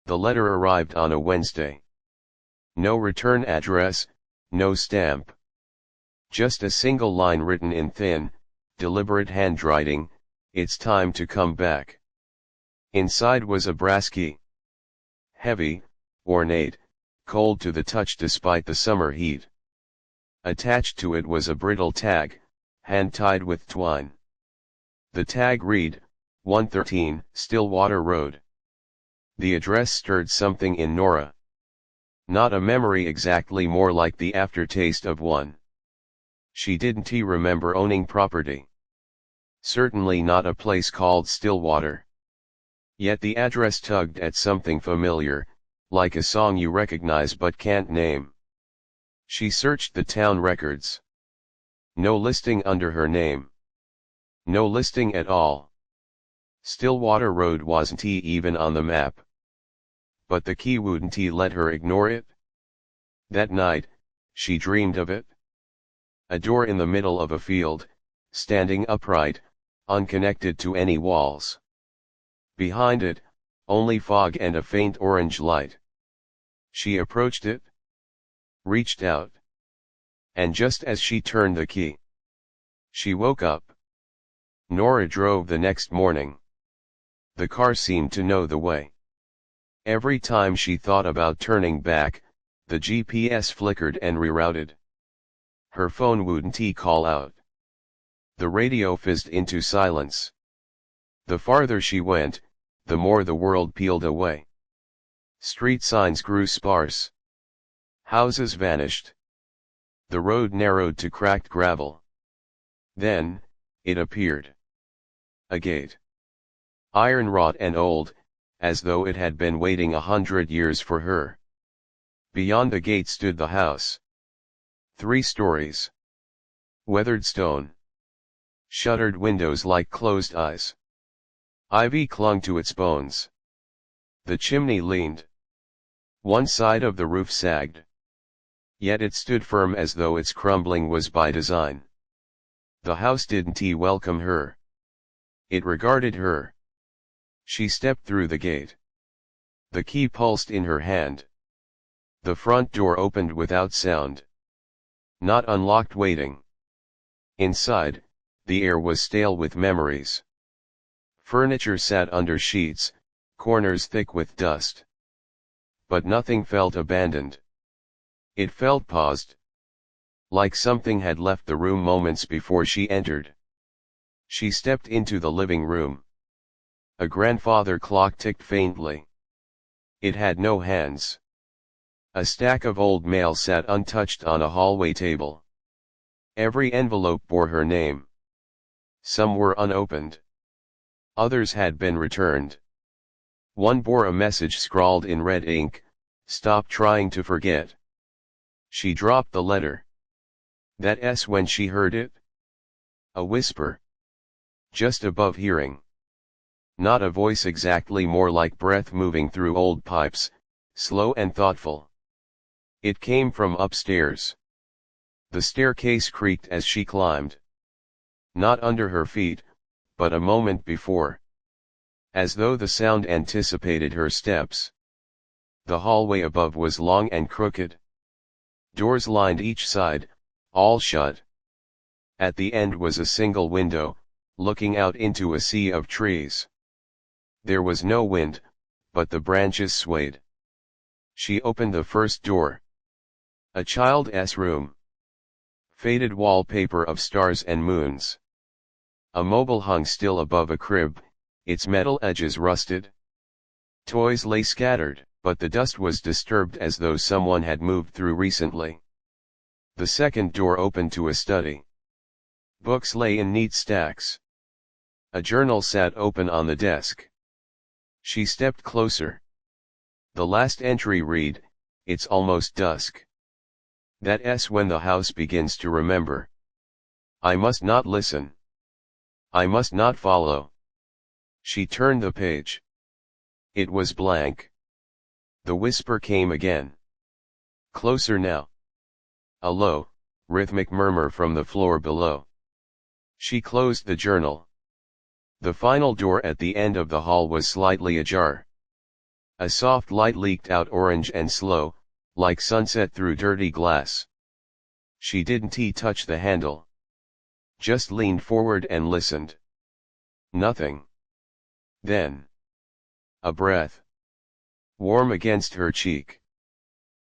The letter arrived on a Wednesday. No return address, no stamp. Just a single line written in thin, deliberate handwriting, "It's time to come back." Inside was a brass key. Heavy, ornate, cold to the touch despite the summer heat. Attached to it was a brittle tag, hand-tied with twine. The tag read, 113 Stillwater Road. The address stirred something in Nora. Not a memory exactly, more like the aftertaste of one. She didn't remember owning property. Certainly not a place called Stillwater. Yet the address tugged at something familiar, like a song you recognize but can't name. She searched the town records. No listing under her name. No listing at all. Stillwater Road wasn't even on the map. But the key wouldn't let her ignore it. That night, she dreamed of it. A door in the middle of a field, standing upright, unconnected to any walls. Behind it, only fog and a faint orange light. She approached it. Reached out. And just as she turned the key, she woke up. Nora drove the next morning. The car seemed to know the way. Every time she thought about turning back, the GPS flickered and rerouted. Her phone wouldn't call out. The radio fizzed into silence. The farther she went, the more the world peeled away. Street signs grew sparse. Houses vanished. The road narrowed to cracked gravel. Then, it appeared. A gate. Iron-wrought and old, as though it had been waiting 100 years for her. Beyond the gate stood the house. 3 stories. Weathered stone. Shuttered windows like closed eyes. Ivy clung to its bones. The chimney leaned. One side of the roof sagged. Yet it stood firm as though its crumbling was by design. The house didn't welcome her. It regarded her. She stepped through the gate. The key pulsed in her hand. The front door opened without sound. Not unlocked, waiting. Inside, the air was stale with memories. Furniture sat under sheets, corners thick with dust. But nothing felt abandoned. It felt paused. Like something had left the room moments before she entered. She stepped into the living room. A grandfather clock ticked faintly. It had no hands. A stack of old mail sat untouched on a hallway table. Every envelope bore her name. Some were unopened. Others had been returned. One bore a message scrawled in red ink, "Stop trying to forget." She dropped the letter. That S when she heard it? A whisper. Just above hearing. Not a voice exactly, more like breath moving through old pipes, slow and thoughtful. It came from upstairs. The staircase creaked as she climbed. Not under her feet, but a moment before. As though the sound anticipated her steps. The hallway above was long and crooked. Doors lined each side, all shut. At the end was a single window, looking out into a sea of trees. There was no wind, but the branches swayed. She opened the first door. A child's room. Faded wallpaper of stars and moons. A mobile hung still above a crib, its metal edges rusted. Toys lay scattered, but the dust was disturbed as though someone had moved through recently. The second door opened to a study. Books lay in neat stacks. A journal sat open on the desk. She stepped closer. The last entry read, "It's almost dusk." That S when the house begins to remember. I must not listen. I must not follow. She turned the page. It was blank. The whisper came again. Closer now. A low, rhythmic murmur from the floor below. She closed the journal. The final door at the end of the hall was slightly ajar. A soft light leaked out, orange and slow, like sunset through dirty glass. She didn't touch the handle. Just leaned forward and listened. Nothing. Then. A breath. Warm against her cheek.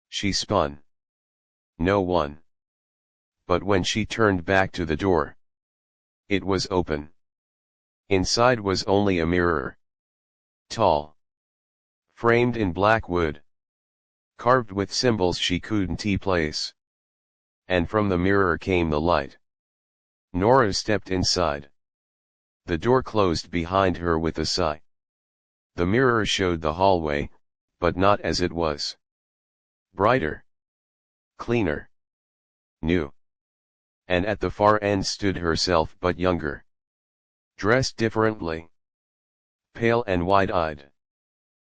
She spun. No one. But when she turned back to the door, it was open. Inside was only a mirror. Tall. Framed in black wood. Carved with symbols she couldn't place. And from the mirror came the light. Nora stepped inside. The door closed behind her with a sigh. The mirror showed the hallway, but not as it was. Brighter. Cleaner. New. And at the far end stood herself, but younger. Dressed differently. Pale and wide-eyed.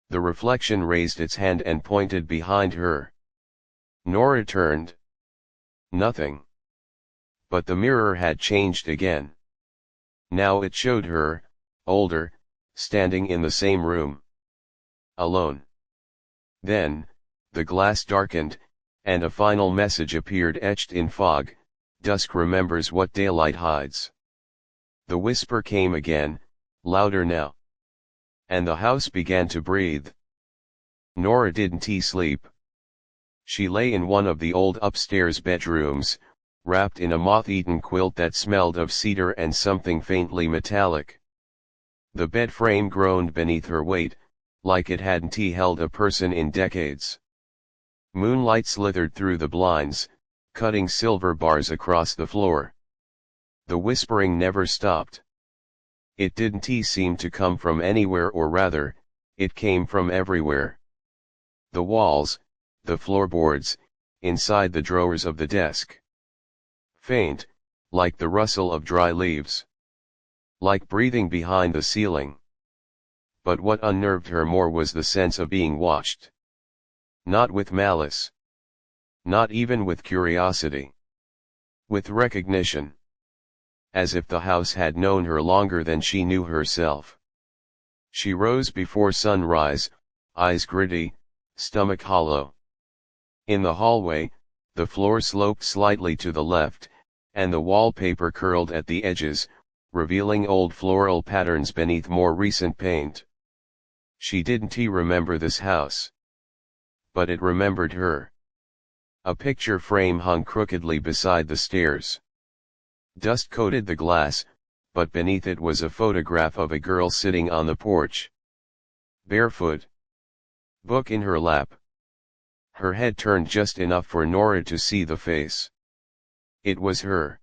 The reflection raised its hand and pointed behind her. Nora turned. Nothing. But the mirror had changed again. Now it showed her, older, standing in the same room. Alone. Then, the glass darkened, and a final message appeared etched in fog: dusk remembers what daylight hides. The whisper came again, louder now. And the house began to breathe. Nora didn't sleep. She lay in one of the old upstairs bedrooms, wrapped in a moth-eaten quilt that smelled of cedar and something faintly metallic. The bed frame groaned beneath her weight, like it hadn't held a person in decades. Moonlight slithered through the blinds, cutting silver bars across the floor. The whispering never stopped. It didn't seem to come from anywhere, or rather, it came from everywhere. The walls, the floorboards, inside the drawers of the desk. Faint, like the rustle of dry leaves. Like breathing behind the ceiling. But what unnerved her more was the sense of being watched. Not with malice. Not even with curiosity. With recognition. As if the house had known her longer than she knew herself. She rose before sunrise, eyes gritty, stomach hollow. In the hallway, the floor sloped slightly to the left, and the wallpaper curled at the edges, revealing old floral patterns beneath more recent paint. She didn't remember this house. But it remembered her. A picture frame hung crookedly beside the stairs. Dust coated the glass, but beneath it was a photograph of a girl sitting on the porch. Barefoot. Book in her lap. Her head turned just enough for Nora to see the face. It was her.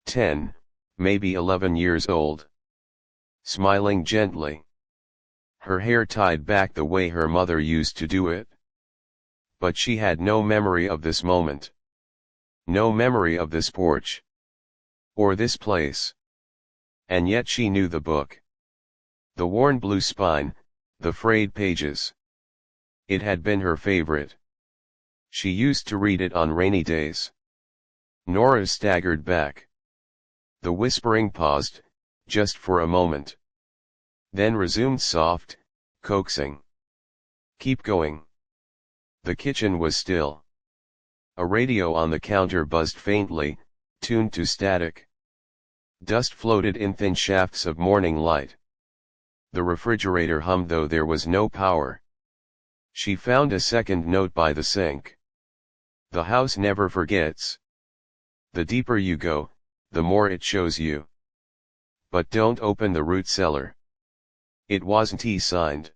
10, maybe 11 years old. Smiling gently. Her hair tied back the way her mother used to do it. But she had no memory of this moment. No memory of this porch. Or this place. And yet she knew the book. The worn blue spine, the frayed pages. It had been her favorite. She used to read it on rainy days. Nora staggered back. The whispering paused, just for a moment. Then resumed soft, coaxing. Keep going. The kitchen was still. A radio on the counter buzzed faintly, tuned to static. Dust floated in thin shafts of morning light. The refrigerator hummed, though there was no power. She found a second note by the sink. The house never forgets. The deeper you go, the more it shows you. But don't open the root cellar. It wasn't signed.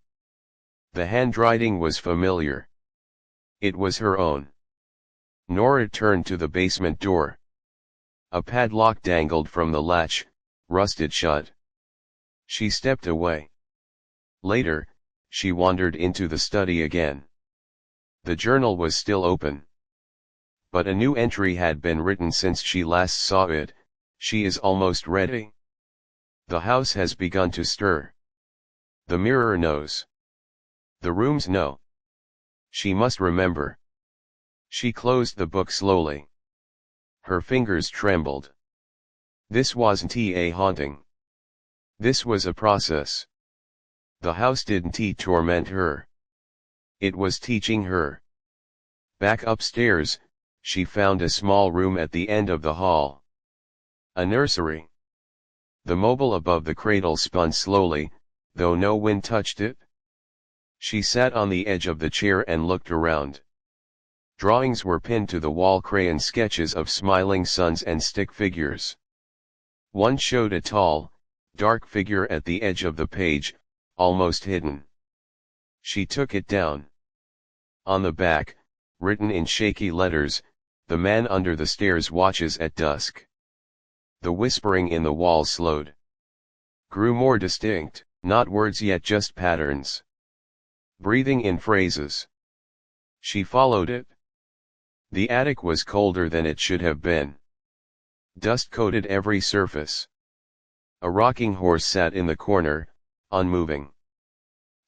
The handwriting was familiar. It was her own. Nora turned to the basement door. A padlock dangled from the latch, rusted shut. She stepped away. Later, she wandered into the study again. The journal was still open. But a new entry had been written since she last saw it: she is almost ready. The house has begun to stir. The mirror knows. The rooms know. She must remember. She closed the book slowly. Her fingers trembled. This wasn't a haunting. This was a process. The house didn't torment her. It was teaching her. Back upstairs, she found a small room at the end of the hall. A nursery. The mobile above the cradle spun slowly, though no wind touched it. She sat on the edge of the chair and looked around. Drawings were pinned to the wall, crayon sketches of smiling suns and stick figures. One showed a tall, dark figure at the edge of the page, almost hidden. She took it down. On the back, written in shaky letters, "The man under the stairs watches at dusk." The whispering in the wall slowed. Grew more distinct, not words yet, just patterns. Breathing in phrases. She followed it. The attic was colder than it should have been. Dust coated every surface. A rocking horse sat in the corner, unmoving.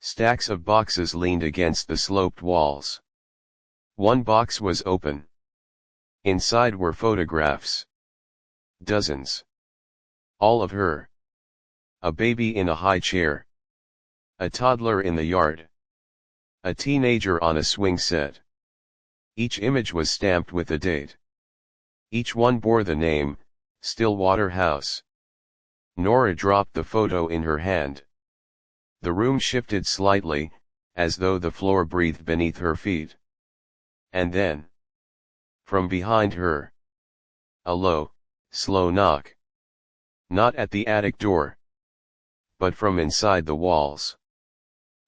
Stacks of boxes leaned against the sloped walls. One box was open. Inside were photographs. Dozens. All of her. A baby in a high chair. A toddler in the yard. A teenager on a swing set. Each image was stamped with a date. Each one bore the name, Stillwater House. Nora dropped the photo in her hand. The room shifted slightly, as though the floor breathed beneath her feet. And then, from behind her, a low, slow knock. Not at the attic door, but from inside the walls.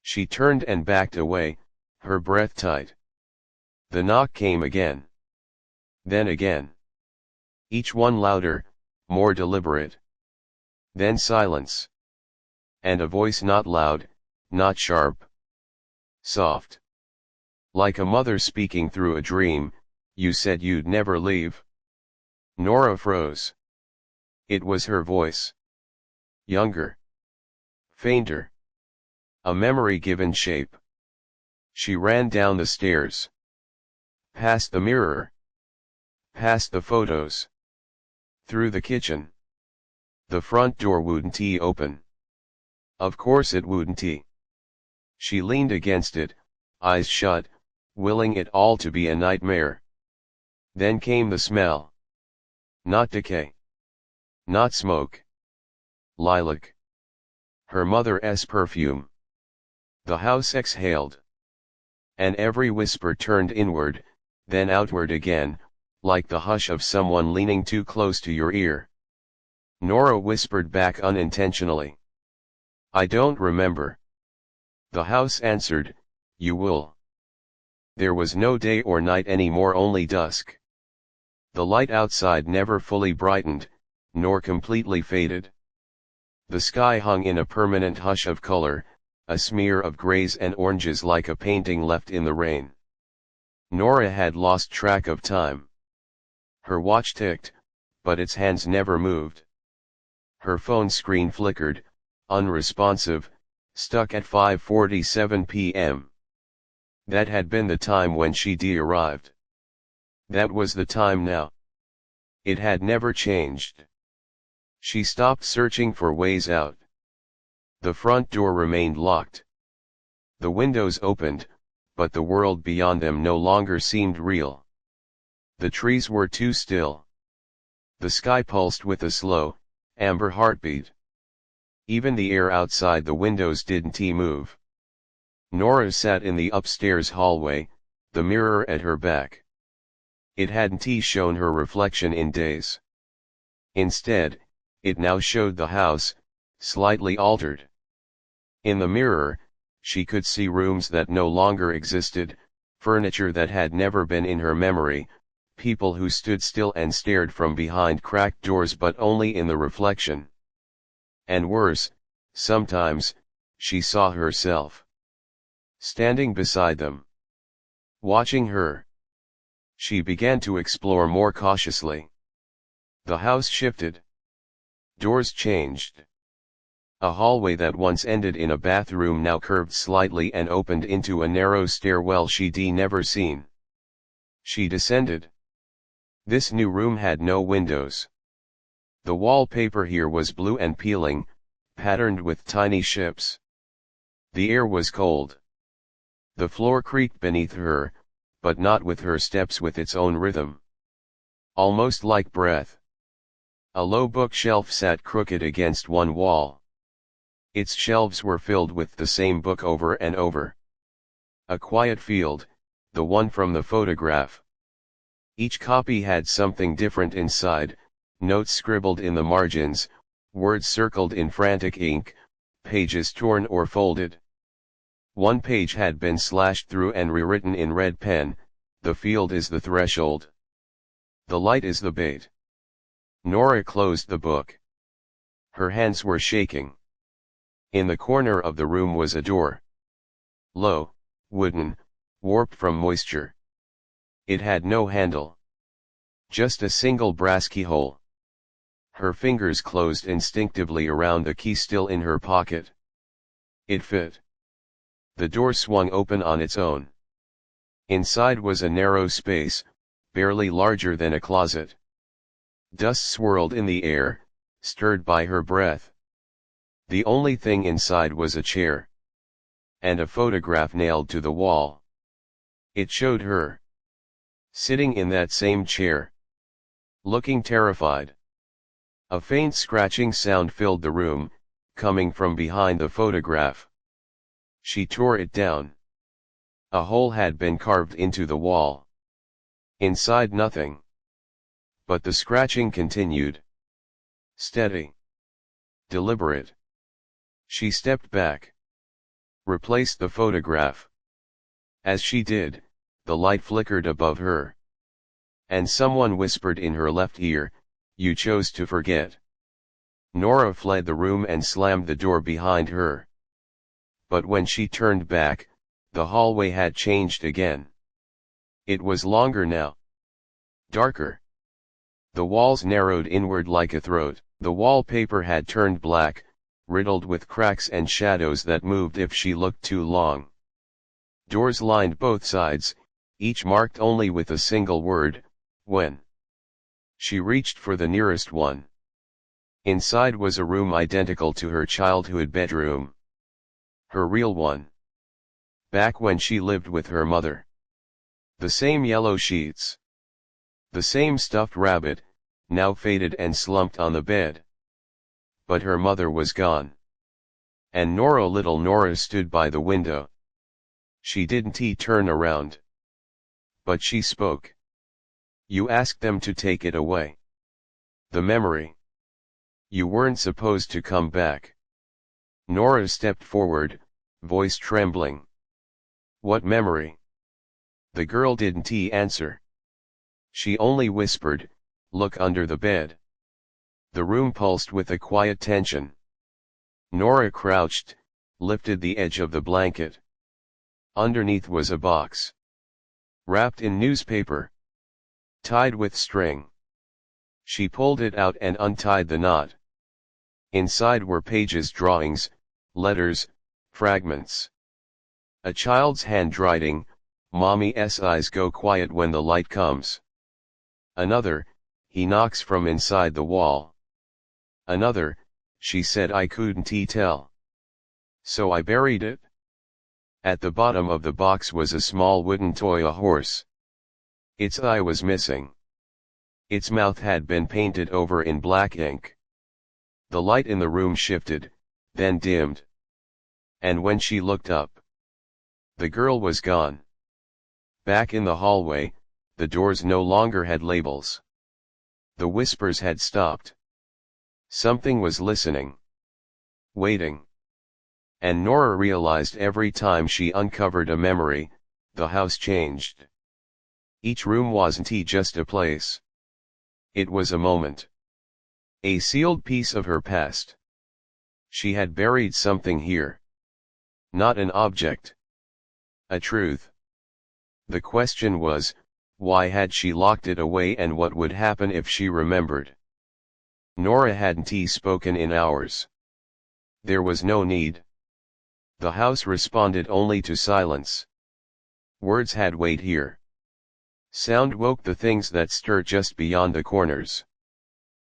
She turned and backed away, her breath tight. The knock came again. Then again. Each one louder, more deliberate. Then silence. And a voice, not loud, not sharp. Soft. Like a mother speaking through a dream, "You said you'd never leave." Nora froze. It was her voice. Younger. Fainter. A memory given shape. She ran down the stairs. Past the mirror. Past the photos. Through the kitchen. The front door wouldn't open. Of course it wouldn't. She leaned against it, eyes shut, willing it all to be a nightmare. Then came the smell. Not decay. Not smoke. Lilac. Her mother's perfume. The house exhaled. And every whisper turned inward, then outward again, like the hush of someone leaning too close to your ear. Nora whispered back unintentionally. "I don't remember." The house answered, "You will." There was no day or night anymore, only dusk. The light outside never fully brightened, nor completely faded. The sky hung in a permanent hush of color, a smear of grays and oranges like a painting left in the rain. Nora had lost track of time. Her watch ticked, but its hands never moved. Her phone screen flickered, unresponsive, stuck at 5:47 p.m. That had been the time when she'd arrived. That was the time now. It had never changed. She stopped searching for ways out. The front door remained locked. The windows opened, but the world beyond them no longer seemed real. The trees were too still. The sky pulsed with a slow, amber heartbeat. Even the air outside the windows didn't move. Nora sat in the upstairs hallway, the mirror at her back. It hadn't shown her reflection in days. Instead, it now showed the house, slightly altered. In the mirror, she could see rooms that no longer existed, furniture that had never been in her memory, people who stood still and stared from behind cracked doors, but only in the reflection. And worse, sometimes, she saw herself standing beside them, watching her. She began to explore more cautiously. The house shifted. Doors changed. A hallway that once ended in a bathroom now curved slightly and opened into a narrow stairwell she'd never seen. She descended. This new room had no windows. The wallpaper here was blue and peeling, patterned with tiny ships. The air was cold. The floor creaked beneath her, but not with her steps, with its own rhythm. Almost like breath. A low bookshelf sat crooked against one wall. Its shelves were filled with the same book over and over. A quiet field, the one from the photograph. Each copy had something different inside, notes scribbled in the margins, words circled in frantic ink, pages torn or folded. One page had been slashed through and rewritten in red pen, "The field is the threshold. The light is the bait." Nora closed the book. Her hands were shaking. In the corner of the room was a door. Low, wooden, warped from moisture. It had no handle. Just a single brass keyhole. Her fingers closed instinctively around the key still in her pocket. It fit. The door swung open on its own. Inside was a narrow space, barely larger than a closet. Dust swirled in the air, stirred by her breath. The only thing inside was a chair. And a photograph nailed to the wall. It showed her. Sitting in that same chair. Looking terrified. A faint scratching sound filled the room, coming from behind the photograph. She tore it down. A hole had been carved into the wall. Inside nothing. But the scratching continued. Steady. Deliberate. She stepped back. Replaced the photograph. As she did, the light flickered above her. And someone whispered in her left ear, "You chose to forget." Nora fled the room and slammed the door behind her. But when she turned back, the hallway had changed again. It was longer now. Darker. The walls narrowed inward like a throat. The wallpaper had turned black, riddled with cracks and shadows that moved if she looked too long. Doors lined both sides, each marked only with a single word, "When." She reached for the nearest one. Inside was a room identical to her childhood bedroom. Her real one. Back when she lived with her mother. The same yellow sheets. The same stuffed rabbit, now faded and slumped on the bed. But her mother was gone. And little Nora stood by the window. She didn't turn around. But she spoke. "You asked them to take it away. The memory. You weren't supposed to come back." Nora stepped forward, voice trembling. "What memory?" The girl didn't answer. She only whispered, "Look under the bed." The room pulsed with a quiet tension. Nora crouched, lifted the edge of the blanket. Underneath was a box. Wrapped in newspaper. Tied with string. She pulled it out and untied the knot. Inside were pages, drawings, letters, fragments. A child's handwriting, "Mommy's eyes go quiet when the light comes." Another, "He knocks from inside the wall." Another, "She said I couldn't tell. So I buried it." At the bottom of the box was a small wooden toy, a horse. Its eye was missing. Its mouth had been painted over in black ink. The light in the room shifted, then dimmed. And when she looked up, the girl was gone. Back in the hallway, the doors no longer had labels. The whispers had stopped. Something was listening. Waiting. And Nora realized every time she uncovered a memory, the house changed. Each room wasn't just a place. It was a moment. A sealed piece of her past. She had buried something here. Not an object. A truth. The question was, why had she locked it away, and what would happen if she remembered? Nora hadn't spoken in hours. There was no need. The house responded only to silence. Words had weight here. Sound woke the things that stir just beyond the corners.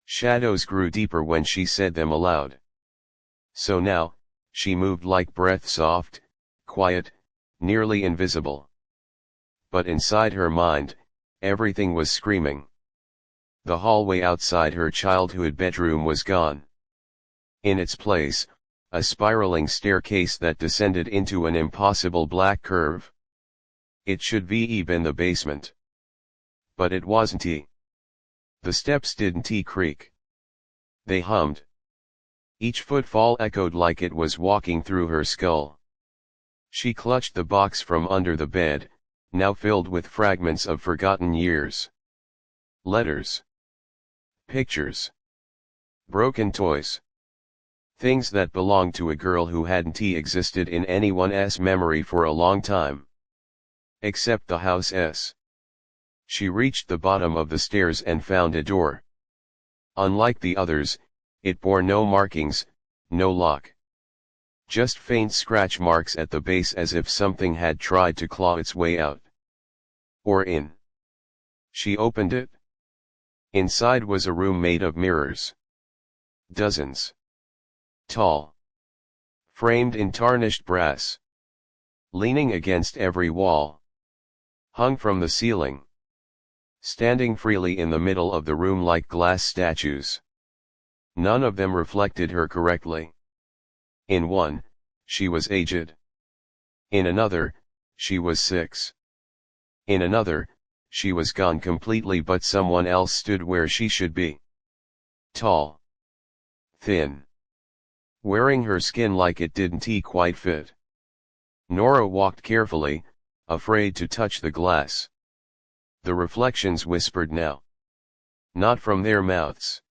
Shadows grew deeper when she said them aloud. So now, she moved like breath, soft, quiet, nearly invisible. But inside her mind, everything was screaming. The hallway outside her childhood bedroom was gone. In its place, a spiraling staircase that descended into an impossible black curve. It should be been the basement. But it wasn't. The steps didn't creak. They hummed. Each footfall echoed like it was walking through her skull. She clutched the box from under the bed, now filled with fragments of forgotten years. Letters. Pictures. Broken toys. Things that belonged to a girl who hadn't existed in anyone's memory for a long time. Except the house's. She reached the bottom of the stairs and found a door. Unlike the others, it bore no markings, no lock. Just faint scratch marks at the base as if something had tried to claw its way out. Or in. She opened it. Inside was a room made of mirrors. Dozens. Tall. Framed in tarnished brass. Leaning against every wall. Hung from the ceiling. Standing freely in the middle of the room like glass statues. None of them reflected her correctly. In one, she was aged. In another, she was 6. In another, she was gone completely, but someone else stood where she should be. Tall. Thin. Wearing her skin like it didn't quite fit. Nora walked carefully, afraid to touch the glass. The reflections whispered now. Not from their mouths.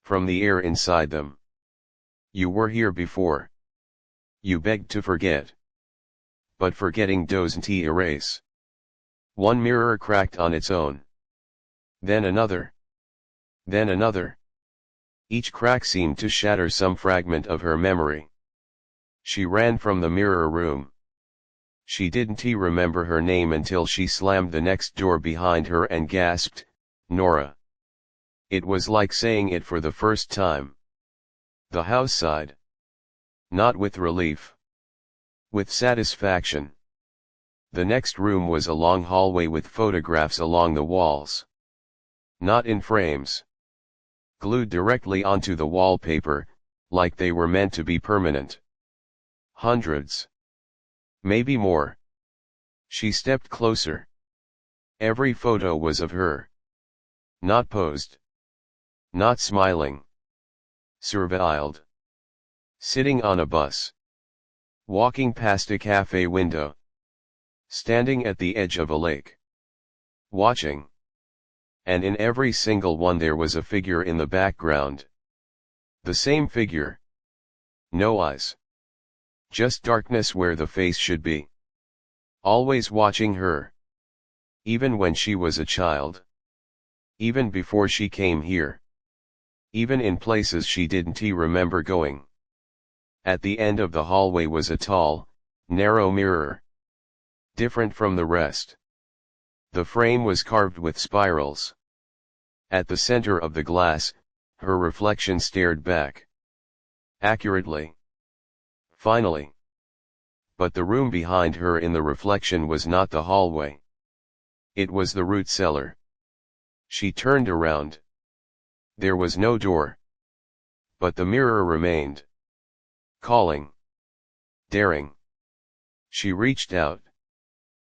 From the air inside them. You were here before. You begged to forget. But forgetting doesn't erase. One mirror cracked on its own. Then another. Then another. Each crack seemed to shatter some fragment of her memory. She ran from the mirror room. She didn't remember her name until she slammed the next door behind her and gasped, Nora. It was like saying it for the first time. The house sighed. Not with relief. With satisfaction. The next room was a long hallway with photographs along the walls. Not in frames. Glued directly onto the wallpaper, like they were meant to be permanent. Hundreds. Maybe more. She stepped closer. Every photo was of her. Not posed. Not smiling. Surveilled. Sitting on a bus. Walking past a cafe window. Standing at the edge of a lake. Watching. And in every single one there was a figure in the background. The same figure. No eyes. Just darkness where the face should be. Always watching her. Even when she was a child. Even before she came here. Even in places she didn't remember going. At the end of the hallway was a tall, narrow mirror. Different from the rest. The frame was carved with spirals. At the center of the glass, her reflection stared back. Accurately. Finally. But the room behind her in the reflection was not the hallway. It was the root cellar. She turned around. There was no door. But the mirror remained. Calling. Daring. She reached out.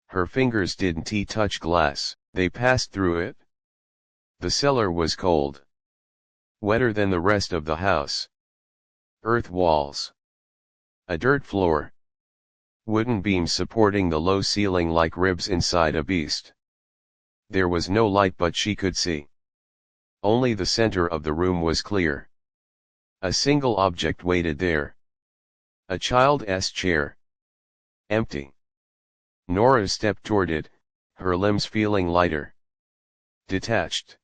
Her fingers didn't touch glass, they passed through it. The cellar was cold. Wetter than the rest of the house. Earth walls. A dirt floor. Wooden beams supporting the low ceiling like ribs inside a beast. There was no light but she could see. Only the center of the room was clear. A single object waited there. A child's chair. Empty. Nora stepped toward it, her limbs feeling lighter. Detached.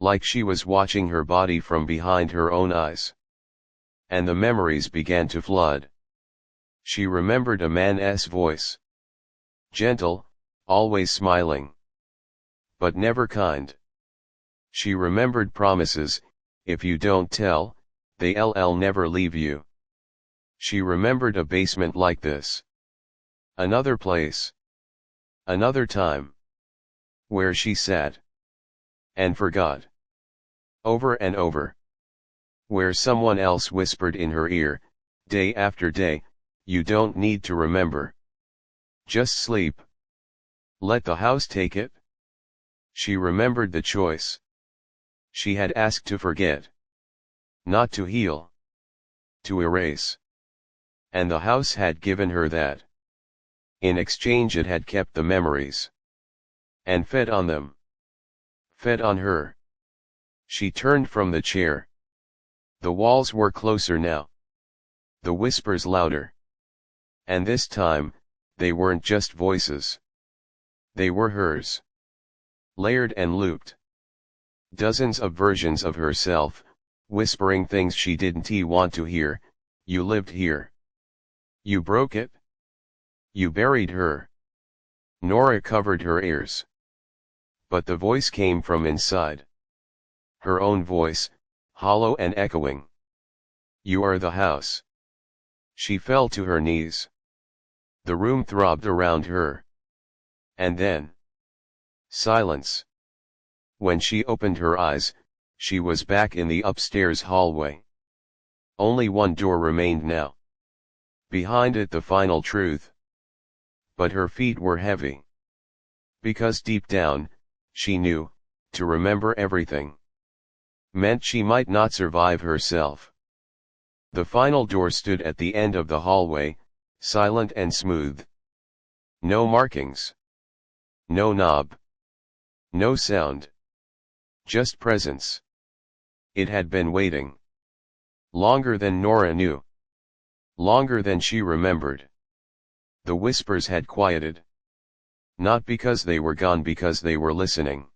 Like she was watching her body from behind her own eyes. And the memories began to flood. She remembered a man's voice. Gentle, always smiling. But never kind. She remembered promises, if you don't tell, they'll never leave you. She remembered a basement like this. Another place. Another time. Where she sat. And forgot. Over and over. Where someone else whispered in her ear, day after day, you don't need to remember. Just sleep. Let the house take it. She remembered the choice. She had asked to forget. Not to heal. To erase. And the house had given her that. In exchange it had kept the memories. And fed on them. Fed on her. She turned from the chair. The walls were closer now. The whispers louder. And this time, they weren't just voices. They were hers. Layered and looped. Dozens of versions of herself, whispering things she didn't want to hear. You lived here. You broke it. You buried her. Nora covered her ears. But the voice came from inside. Her own voice, hollow and echoing. You are the house. She fell to her knees. The room throbbed around her. And then, silence. When she opened her eyes, she was back in the upstairs hallway. Only one door remained now. Behind it the final truth. But her feet were heavy. Because deep down, she knew, to remember everything meant she might not survive herself. The final door stood at the end of the hallway, silent and smooth. No markings. No knob. No sound. Just presence. It had been waiting. Longer than Nora knew. Longer than she remembered. The whispers had quieted. Not because they were gone, because they were listening.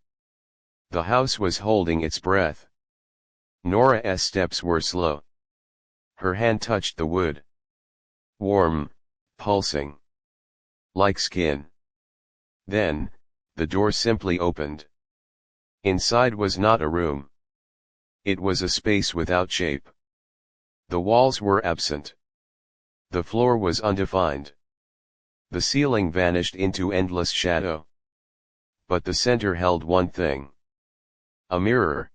The house was holding its breath. Nora's steps were slow. Her hand touched the wood. Warm, pulsing. Like skin. Then, the door simply opened. Inside was not a room. It was a space without shape. The walls were absent. The floor was undefined. The ceiling vanished into endless shadow. But the center held one thing. A mirror.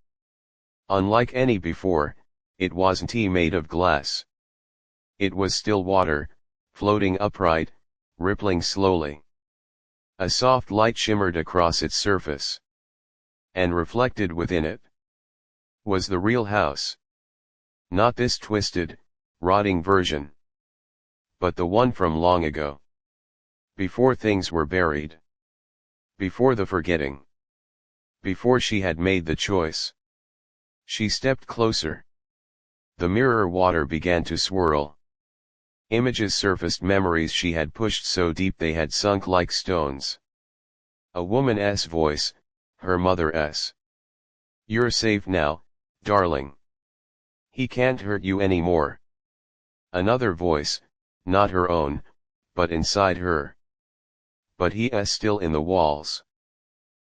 Unlike any before, it wasn't made of glass. It was still water, floating upright, rippling slowly. A soft light shimmered across its surface. And reflected within it was the real house. Not this twisted, rotting version. But the one from long ago. Before things were buried. Before the forgetting. Before she had made the choice. She stepped closer. The mirror water began to swirl. Images surfaced, memories she had pushed so deep they had sunk like stones. A woman's voice, her mother's. You're safe now, darling. He can't hurt you anymore. Another voice, not her own, but inside her. But he's still in the walls.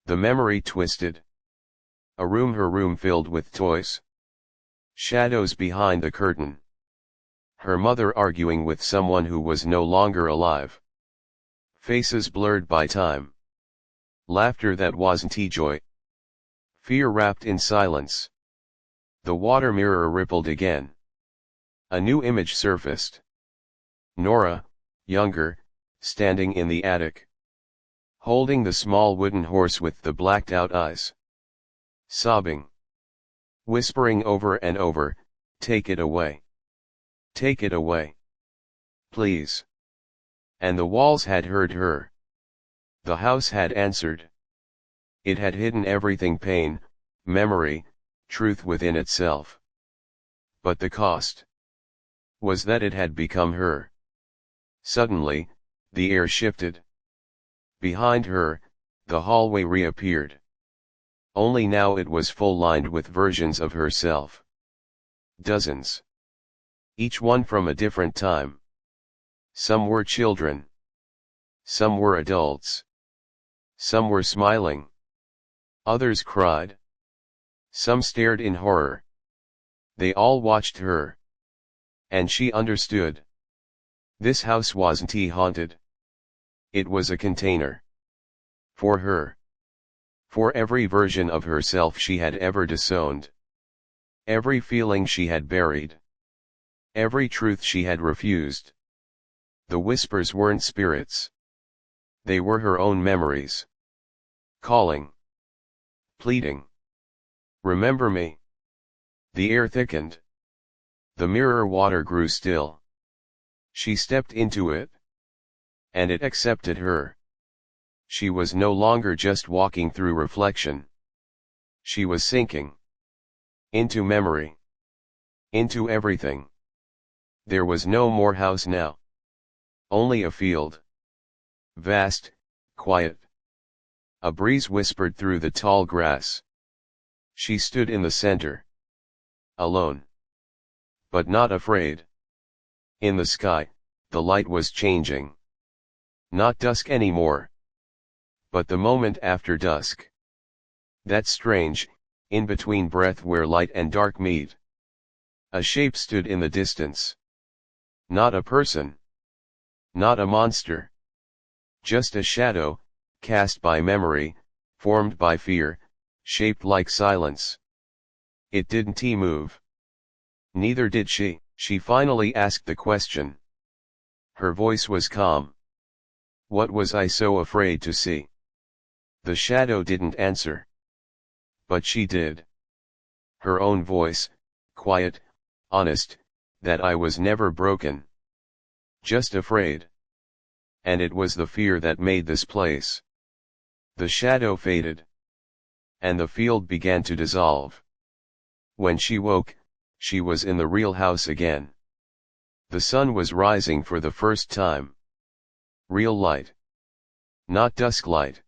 The memory twisted. A room, her room filled with toys. Shadows behind the curtain. Her mother arguing with someone who was no longer alive. Faces blurred by time. Laughter that wasn't joy. Fear wrapped in silence. The water mirror rippled again. A new image surfaced. Nora, younger, standing in the attic. Holding the small wooden horse with the blacked out eyes. Sobbing. Whispering over and over, take it away. Take it away. Please. And the walls had heard her. The house had answered. It had hidden everything: pain, memory, truth within itself. But the cost was that it had become her. Suddenly, the air shifted. Behind her, the hallway reappeared. Only now it was full, lined with versions of herself. Dozens. Each one from a different time. Some were children. Some were adults. Some were smiling. Others cried. Some stared in horror. They all watched her. And she understood. This house wasn't haunted. It was a container. For her. For every version of herself she had ever disowned. Every feeling she had buried. Every truth she had refused. The whispers weren't spirits. They were her own memories. Calling. Pleading. Remember me. The air thickened. The mirror water grew still. She stepped into it. And it accepted her. She was no longer just walking through reflection. She was sinking. Into memory. Into everything. There was no more house now. Only a field. Vast, quiet. A breeze whispered through the tall grass. She stood in the center. Alone. But not afraid. In the sky, the light was changing. Not dusk anymore. But the moment after dusk. That strange, in-between breath where light and dark meet. A shape stood in the distance. Not a person. Not a monster. Just a shadow, cast by memory, formed by fear, shaped like silence. It didn't move. Neither did she. She finally asked the question. Her voice was calm. What was I so afraid to see? The shadow didn't answer. But she did. Her own voice, quiet, honest, that I was never broken. Just afraid. And it was the fear that made this place. The shadow faded. And the field began to dissolve. When she woke, she was in the real house again. The sun was rising for the first time. Real light. Not dusk light.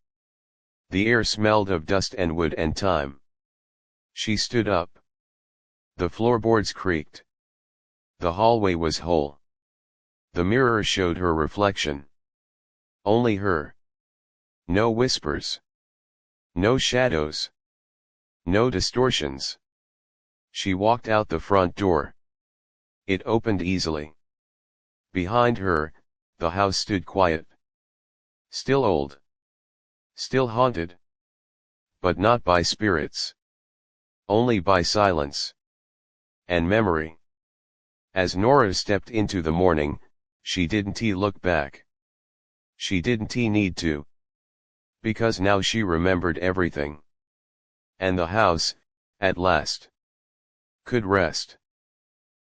The air smelled of dust and wood and time. She stood up. The floorboards creaked. The hallway was whole. The mirror showed her reflection. Only her. No whispers. No shadows. No distortions. She walked out the front door. It opened easily. Behind her, the house stood quiet. Still old. Still haunted. But not by spirits. Only by silence. And memory. As Nora stepped into the morning, she didn't look back. She didn't need to. Because now she remembered everything. And the house, at last, could rest.